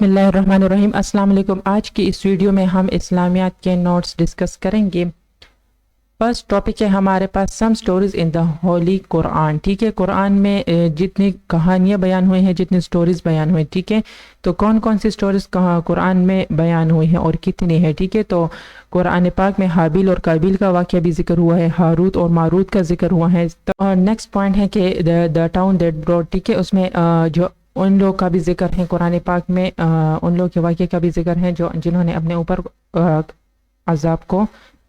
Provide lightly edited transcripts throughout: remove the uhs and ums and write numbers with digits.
بسم اللہ الرحمن الرحیم۔ السلام علیکم۔ آج کی اس ویڈیو میں ہم اسلامیات کے نوٹس ڈسکس کریں گے۔ فرسٹ ٹاپک ہے ہمارے پاس سم سٹوریز ان دا ہولی قرآن۔ ٹھیک ہے، قرآن میں جتنی کہانیاں بیان ہوئی ہیں، جتنی سٹوریز بیان ہوئی، ٹھیک ہے، تو کون کون سی سٹوریز قرآن میں بیان ہوئی ہیں اور کتنی ہے۔ ٹھیک ہے، تو قرآن پاک میں حابیل اور قابیل کا واقعہ بھی ذکر ہوا ہے، ہاروت اور ماروت کا ذکر ہوا ہے۔ نیکسٹ پوائنٹ ہے کہ دا ٹاؤن دیٹ براٹ، ٹھیک ہے، اس میں جو ان لوگ کا بھی ذکر ہے قرآن پاک میں، ان لوگ کے واقعے کا بھی ذکر ہے جنہوں نے اپنے اوپر عذاب کو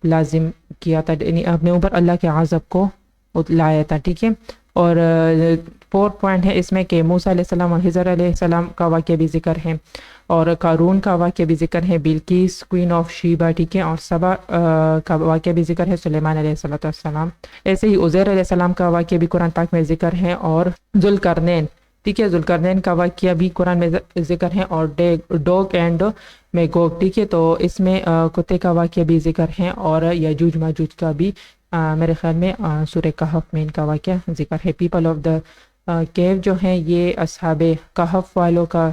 لازم کیا تھا، یعنی اپنے اوپر اللہ کے عذاب کو لایا تھا۔ ٹھیک ہے، اور فورتھ پوائنٹ ہے اس میں کہ موسیٰ علیہ السلام اور خضر علیہ السلام کا واقعہ بھی ذکر ہے، اور قارون کا واقعہ بھی ذکر ہے، بلقیس کوئین آف شیبا، ٹھیک ہے، اور سبا کا واقعہ بھی ذکر ہے، سلیمان علیہ السلام۔ ایسے ہی عزیر علیہ السلام کا واقعہ بھی قرآن پاک میں ذکر ہے، اور ذوالقرنین، ٹھیک ہے، ذوالقرنین کا واقعہ بھی قرآن میں ذکر ہے، اور ڈوگ اینڈ میگوگ، ٹھیک ہے، تو اس میں کتے کا واقعہ بھی ذکر ہے، اور یاجوج ماجوج کا بھی میرے خیال میں سورہ کہف میں ان کا واقعہ ذکر ہے۔ پیپل آف دا کیو جو ہیں یہ اصحاب کہف والوں کا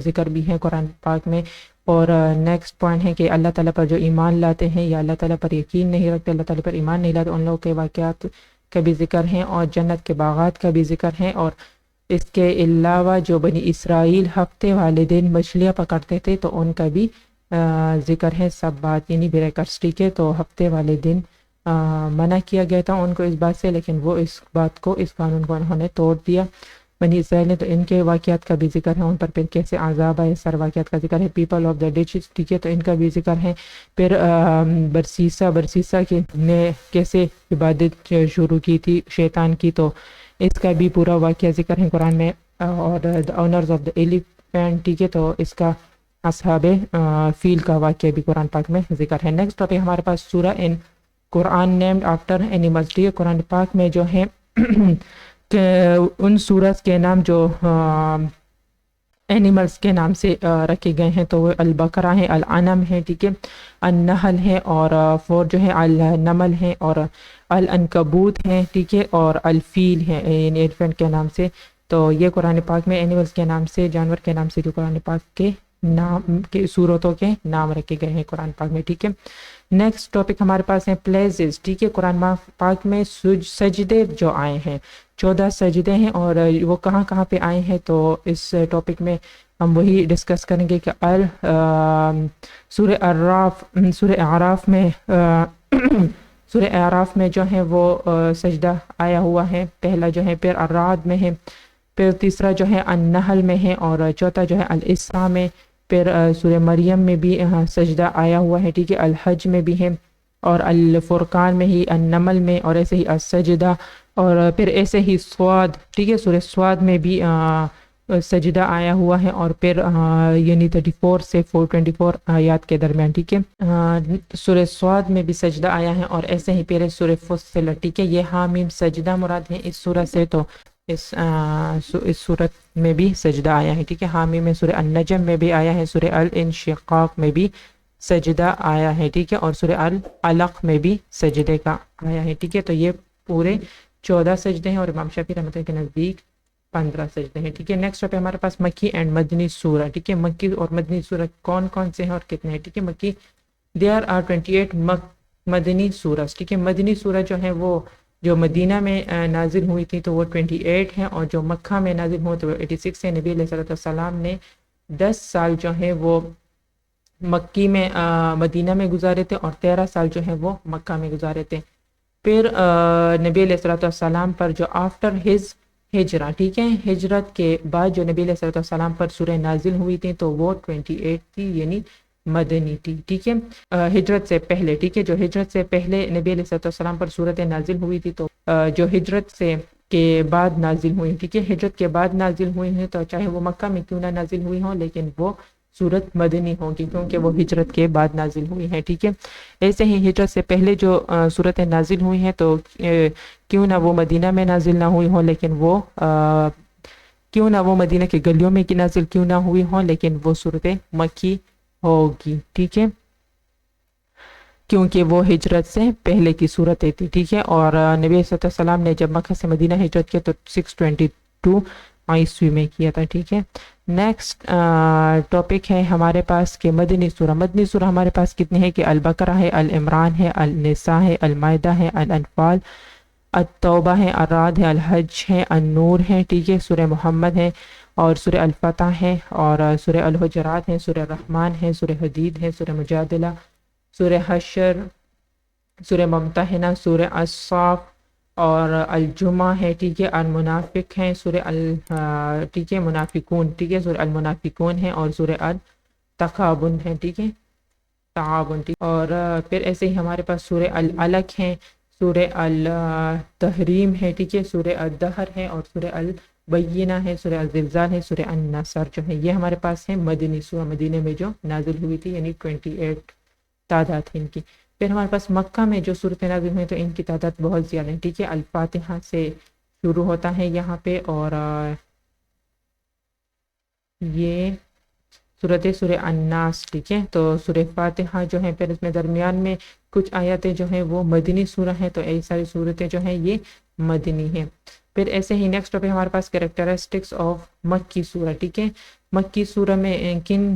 ذکر بھی ہے قرآن پاک میں۔ اور نیکسٹ پوائنٹ ہے کہ اللہ تعالیٰ پر جو ایمان لاتے ہیں یا اللہ تعالیٰ پر یقین نہیں رکھتے، اللہ تعالیٰ پر ایمان نہیں لاتے، ان لوگوں کے واقعات کا بھی ذکر ہے، اور جنت کے باغات کا بھی ذکر ہے۔ اور اس کے علاوہ جو بنی اسرائیل ہفتے والے دن مچھلیاں پکڑتے تھے تو ان کا بھی ذکر ہے، سب بات یعنی بریکرس، ٹھیک ہے، تو ہفتے والے دن منع کیا گیا تھا ان کو اس بات سے، لیکن وہ اس بات کو، اس قانون کو انہوں نے توڑ دیا بنی اسرائیل نے، تو ان کے واقعات کا بھی ذکر ہے، ان پر پھر کیسے عذاب آئے، سر واقعات کا ذکر ہے۔ پیپل آف دا ڈچز، ٹھیک ہے، تو ان کا بھی ذکر ہے۔ پھر برسیسا نے کیسے عبادت شروع کی تھی شیطان کی، تو اس کا بھی پورا واقعہ ذکر ہے قرآن میں۔ اور دا آنرز آف دا ایلیفینٹ، ٹھیک ہے، تو اس کا اصحاب فیل کا واقعہ بھی قرآن پاک میں ذکر ہے۔ نیکسٹ ٹاپک ہمارے پاس سورہ ان قرآن نیمڈ آفٹر اینیملز، ٹھیک ہے، قرآن پاک میں جو ہے کہ ان سورج کے نام جو اینیملز کے نام سے رکھے گئے ہیں تو وہ البقرہ ہیں، الانم ہیں، ٹھیک ہے، النحل ہیں، اور فور جو ہے النمل ہیں، اور العنکبوت ہیں، ٹھیک ہے، اور الفیل ہیں، یعنی ایلیفینٹ کے نام سے۔ تو یہ قرآن پاک میں اینیملز کے نام سے، جانور کے نام سے جو قرآن پاک کے نام کے صورتوں کے نام رکھے گئے ہیں قرآن پاک میں، ٹھیک ہے۔ نیکسٹ ٹاپک ہمارے پاس ہیں پلیسز، ٹھیک ہے، قرآن پاک میں سجدے جو آئے ہیں 14 سجدے ہیں، اور وہ کہاں کہاں پہ آئے ہیں تو اس ٹاپک میں ہم وہی ڈسکس کریں گے کہ سورہ اعراف میں سورہ اعراف میں جو ہے وہ سجدہ آیا ہوا ہے، پہلا جو ہے، پھر الرعد میں ہے، پھر تیسرا جو ہے النحل میں ہے، اور چوتھا جو ہے الاسراء میں، پھر سورہ مریم میں بھی سجدہ آیا ہوا ہے، ٹھیک ہے، الحج میں بھی ہے، اور الفرقان میں ہی، النمل میں، اور ایسے ہی السجدہ، اور پھر ایسے ہی سواد، ٹھیک ہے، سورہ سواد میں بھی سجدہ آیا ہوا ہے، اور پھر یعنی 34 سے 424 آیات کے درمیان، ٹھیک ہے، سورہ سواد میں بھی سجدہ آیا ہے، اور ایسے ہی پھر سورہ فصلت، ٹھیک ہے، یہ حامیم سجدہ مراد ہے اس سورہ سے، تو اس سورت میں بھی سجدہ آیا ہے، ٹھیک ہے، حامیم میں سورہ النجم میں بھی آیا ہے، سورہ الانشقاق میں بھی سجدہ آیا ہے، ٹھیک ہے، اور سورہ العلق میں بھی سجدے کا آیا ہے، ٹھیک ہے، تو یہ پورے 14 سجدے ہیں، اور امام شافعی رحمۃ اللہ کے نزدیک 15 سجدے ہیں، ٹھیک ہے۔ نیکسٹ پہ ہمارے پاس مکی اینڈ مدنی سورہ، ٹھیک ہے، مکی اور مدنی سورہ کون کون سے ہیں اور کتنے ہیں، ٹھیک ہے۔ مکی there are 28 مدنی سورہ، ٹھیک ہے، مدنی سورہ جو ہیں وہ جو مدینہ میں نازل ہوئی تھی تو وہ 28 ہیں، اور جو مکہ میں نازل ہوئی تو وہ 86 ہیں۔ نبی علیہ السلام نے 10 سال جو ہیں وہ مکی میں مدینہ میں گزارے تھے، اور 13 سال جو ہیں وہ مکہ میں گزارے تھے۔ پھر نبی علیہ السلام پر جو آفٹر ہز ہجرہ، ٹھیک ہے، ہجرت کے بعد جو نبی علیہ السلام پر سورہ نازل ہوئی تھی تو وہ 28 تھی، یعنی مدنی تھی، ٹھیک ہے، ہجرت سے پہلے، ٹھیک ہے، جو ہجرت سے پہلے نبی علیہ السلام پر سورت نازل ہوئی تھی تو جو ہجرت سے کے بعد نازل ہوئی، ٹھیک ہے، ہجرت کے بعد نازل ہوئی ہیں تو چاہے وہ مکہ میں کیوں نہ نازل ہوئی ہوں لیکن وہ سورت مدنی ہوگی کیونکہ وہ ہجرت کے بعد نازل ہوئی ہیں، ٹھیک ہے۔ ایسے ہی ہجرت سے پہلے جو سورتیں نازل ہوئی ہیں تو کیوں نہ وہ مدینہ میں نازل نہ ہوئی ہوں لیکن وہ کیوں نہ وہ مدینہ کے گلیوں میں نازل کیوں نہ ہوئی ہوں لیکن وہ سورتیں مکی ہوگی، ٹھیک ہے، کیونکہ وہ ہجرت سے پہلے کی صورتیں تھی، ٹھیک ہے۔ اور نبی صلی اللہ علیہ وسلم نے جب مکہ سے مدینہ ہجرت کی تو 622 عیسوی میں کیا تھا، ٹھیک ہے۔ نیکسٹ ٹاپک ہے ہمارے پاس کہ مدنی سورہ ہمارے پاس کتنی ہے کہ البقرہ ہے، العمران ہے، النساء ہے، المائدہ ہے، الانفال، التوبہ ہے، الرعد ہے، الحج ہے، النور ہے، ٹھیک ہے، سورہ محمد ہے، اور سورہ الفتح ہے، اور سورہ الحجرات ہے، سورہ الرحمن ہے، سورہ حدید ہے، سورہ مجادلہ، سورہ حشر، سورہ ممتحنہ، سورہ الصاف، اور الجمعہ ہے، ٹھیک ہے، المنافق ہے، ٹھیک ہے، منافقون، ٹھیک ہے، سورہ المنافقون ہے، اور سورہ التغابن ہے، ٹھیک ہے، تعاون، ٹھیک، اور پھر ایسے ہی ہمارے پاس سورہ العلق ہے، سورہ التحریم ہے، ٹھیک ہے، سورہ الدہر ہے، اور سورہ البینہ ہے، سورہ الزلزال ہے، سورہ النصر جو ہے یہ ہمارے پاس ہے مدنی سورہ، مدینے میں جو نازل ہوئی تھی، یعنی 28 تعداد ہے ان کی۔ پھر ہمارے پاس مکہ میں جو صورتیں نازل ہوئی تو ان کی تعداد بہت زیادہ ہے، ٹھیک ہے۔ الفاتحہ سے شروع ہوتا ہے یہاں پہ، اور یہ سورہ الناس، ٹھیک ہے۔ تو سورہ فاتحہ جو ہے، پھر اس میں درمیان میں کچھ آیتیں جو ہیں وہ مدنی سورہ ہیں، تو ایسی ساری صورتیں جو ہیں یہ مدنی ہیں۔ پھر ایسے ہی نیکسٹ ٹاپک ہمارے پاس کریکٹرسٹکس آف مکی سورہ، ٹھیک ہے۔ مکی سورہ میں کن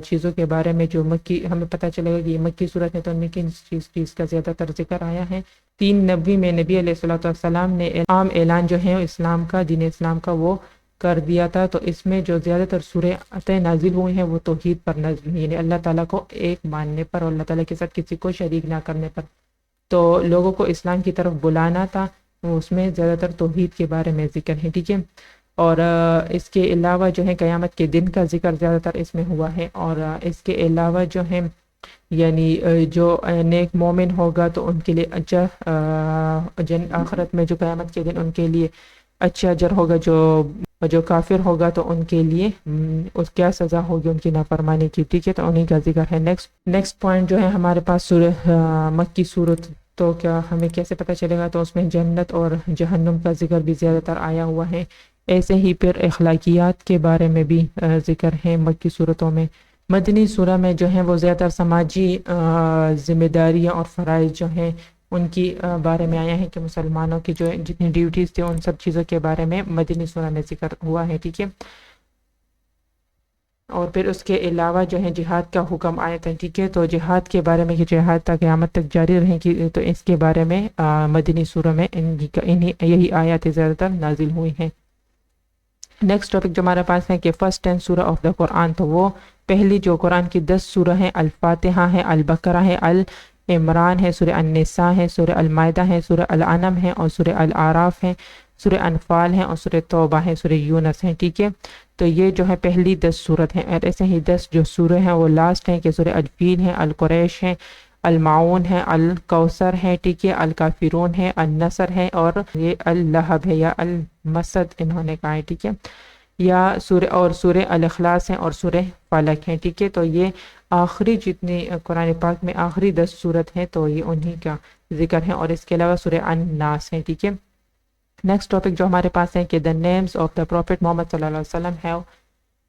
چیزوں کے بارے میں جو مکی ہمیں پتہ چلے گا کہ یہ مکی سورت ہے، تو ان میں کن چیز کا زیادہ تر ذکر آیا ہے۔ 390 میں نبی علیہ السلام نے عام اعلان جو ہے اسلام کا، دین اسلام کا، وہ کر دیا تھا۔ تو اس میں جو زیادہ تر سورتیں نازل ہوئی ہیں وہ توحید پر نازل ہوئی، یعنی اللہ تعالیٰ کو ایک ماننے پر اور اللہ تعالیٰ کے ساتھ کسی کو شریک نہ کرنے پر، تو لوگوں کو اسلام کی طرف بلانا تھا، اس میں زیادہ تر توحید کے بارے میں ذکر ہے، ٹھیک ہے۔ اور اس کے علاوہ جو ہے قیامت کے دن کا ذکر زیادہ تر اس میں ہوا ہے، اور اس کے علاوہ جو ہے یعنی جو نیک مومن ہوگا تو ان کے لیے اچھا آخرت میں جو قیامت کے دن ان کے لیے اچھا اجر ہوگا، جو کافر ہوگا تو ان کے لیے اس کیا سزا ہوگی ان کی نافرمانی کی، ٹھیک ہے، تو انہیں کا ذکر ہے۔ نیکسٹ پوائنٹ جو ہے ہمارے پاس سورہ مکی صورت، تو کیا ہمیں کیسے پتہ چلے گا، تو اس میں جنت اور جہنم کا ذکر بھی زیادہ تر آیا ہوا ہے۔ ایسے ہی پھر اخلاقیات کے بارے میں بھی ذکر ہے مکی صورتوں میں۔ مدنی سورہ میں جو ہیں وہ زیادہ تر سماجی ذمہ داریاں اور فرائض جو ہیں ان کی بارے میں آیا ہے کہ مسلمانوں کی جو جتنی ڈیوٹیز تھے ان سب چیزوں کے بارے میں مدنی سورہ میں ذکر ہوا ہے، ٹھیک ہے۔ اور پھر اس کے علاوہ جو ہے جہاد کا حکم آیا تھا، ٹھیک ہے، تو جہاد کے بارے میں کہ جہاد تا قیامت تک جاری رہے گی، تو اس کے بارے میں مدنی سورہ میں یہی آیات زیادہ تر نازل ہوئی ہیں۔ نیکسٹ ٹاپک جو ہمارے پاس ہے کہ فرسٹ 10 سورہ آف دا قرآن، تو وہ پہلی جو قرآن کی 10 سورہ ہیں، الفاتحہ ہے، البقرہ ہے، العمران ہے، سورہ النساء ہے، سورہ المائدہ ہے، سورہ الانم ہے، اور سورہ الاعراف ہے، سورہ انفال ہے، اور سورہ توبہ ہے، سورہ یونس ہے، ٹھیک ہے۔ تو یہ جو ہے پہلی 10 سورت ہیں، اور ایسے ہی 10 جو سورہ ہیں وہ لاسٹ ہیں کہ سورہ الفیل ہے، القریش ہے، المعون ہے، الکوثر ہے، ٹھیک ہے، الکافرون ہے، النصر ہے، اور یہ اللہب ہے یا المسد انہوں نے کہا ہے، ٹھیک ہے، یا سورہ الاخلاص ہے، اور سورہ فلق ہے، ٹھیک ہے۔ تو یہ آخری جتنی قرآن پاک میں آخری 10 سورت ہیں تو یہ انہی کا ذکر ہے، اور اس کے علاوہ سورہ الناس ہے، ٹھیک ہے۔ نیکسٹ ٹاپک جو ہمارے پاس ہے کہ the names of the Prophet محمد صلی اللہ علیہ وسلم have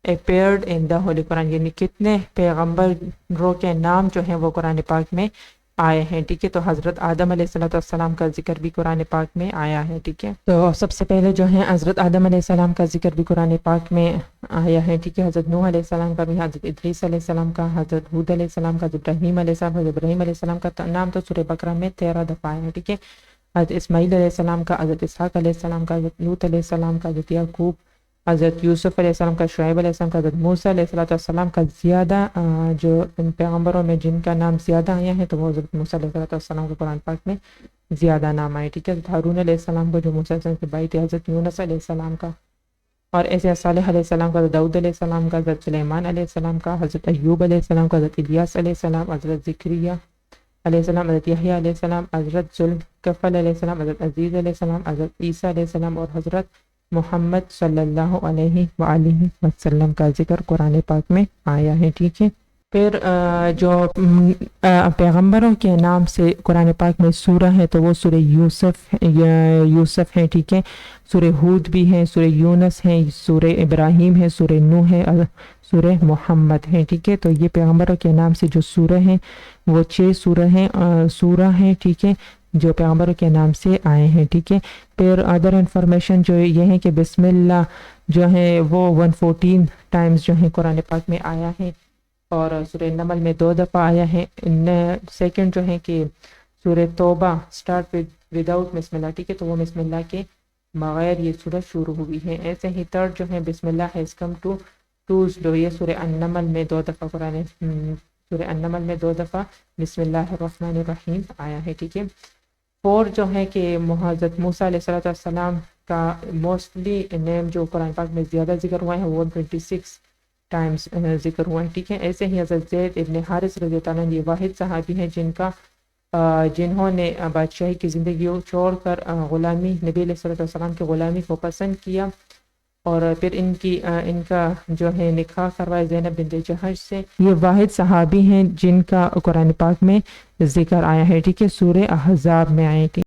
appeared in the Holy Quran، یعنی کتنے پیغمبروں کے نام جو ہیں وہ قرآن پاک میں آئے ہیں، ٹھیک ہے۔ تو حضرت آدم علیہ السلام کا ذکر بھی قرآن پاک میں آیا ہے، ٹھیک ہے۔ تو سب سے پہلے جو ہے حضرت آدم علیہ السلام کا ذکر بھی قرآن پاک میں آیا ہے، ٹھیک ہے۔ حضرت نوح علیہ السلام کا بھی، حضرت ادریس علیہ السلام کا، حضرت ہود علیہ السلام کا، حضرت ابراہیم علیہ السلام کا، حضرت ابراہیم علیہ السلام کا نام تو سورہ بقرہ میں 13 دفعہ ہے، ٹھیک ہے۔ حضرت اسماعیل علیہ السلام کا، حضرت اسحاق علیہ السلام کا، حضرت لوط علیہ السلام کا، حضرت یعقوب، حضرت یوسف علیہ السلام کا، شعیب علیہ السلام کا، حضرت موسیٰ علیہ السلام کا، زیادہ جو ان پیغمبروں میں جن کا نام زیادہ آیا ہے تو وہ حضرت موسیٰ علیہ السلام کا قرآن پاک میں زیادہ نام آئے، ٹھیک ہے۔ حضرت ہارون علیہ السلام کو جو موسیٰ علیہ السلام کے بھائی تھے، حضرت یونس علیہ السلام کا، اور ایسے صالح علیہ السلام کا، حضرت داؤد علیہ السلام کا، حضرت سلیمان علیہ السلام کا، حضرت ایوب علیہ السلام کا، حضرت الیاس علیہ السلام، حضرت زکریا علیہ السلام، حضرت یحییٰ علیہ السلام، حضرت ذوالکفل علیہ السلام، حضرت عزیز علیہ السلام، حضرت عیسیٰ علیہ السلام، اور حضرت محمد صلی اللہ علیہ وآلہ وسلم کا ذکر قرآن پاک میں آیا ہے، ٹھیک ہے۔ پھر جو پیغمبروں کے نام سے قرآن پاک میں سورہ ہے تو وہ سورہ یوسف ہے، ٹھیک ہے، سورہ ہود بھی ہے، سورہ یونس ہے، سورہ ابراہیم ہے، سورہ نوح ہے، سورہ محمد ہے، ٹھیک ہے۔ تو یہ پیغمبروں کے نام سے جو سورہ ہیں وہ 6 سورہ ہیں، ٹھیک ہے۔ جو پیغمبروں کے نام سے آئے ہیں، ٹھیک ہے۔ پھر ادر انفارمیشن جو یہ ہے کہ بسم اللہ جو ہے وہ 114 ٹائمز جو ہے قرآن پاک میں آیا ہے، اور سورہ نمل میں 2 دفعہ آیا ہے۔ سیکنڈ جو ہے کہ سورہ توبہ اسٹارٹ وداؤٹ بسم اللہ، ٹھیک ہے، تو وہ بسم اللہ کے بغیر یہ سورہ شروع ہوئی ہے۔ ایسے ہی تھرڈ جو ہے بسم اللہ ہیز کم ٹو ٹوزڈے، یہ سورہ النمل میں 2 دفعہ سورہ النمل میں 2 دفعہ بسم اللہ الرحمن الرحیم آیا ہے، ٹھیک ہے۔ فور جو ہے کہ حضرت موسیٰ علیہ السلام کا موسٹلی نیم جو قرآن پاک میں زیادہ ذکر ہوا ہے، 126 ٹائمز ذکر ہوا ہے، ٹھیک ہے۔ ایسے ہی حضرت زید ابن حارث رضی اللہ عنہ یہ واحد صحابی ہیں جنہوں نے بادشاہی کی زندگی چھوڑ کر غلامی، نبی علیہ السلام کی غلامی کو پسند کیا، اور پھر ان کا جو ہے نکاح کروایا زینب بنت جہش سے۔ یہ واحد صحابی ہیں جن کا قرآن پاک میں ذکر آیا ہے، ٹھیک ہے، سورہ احزاب میں آئے، ٹھیک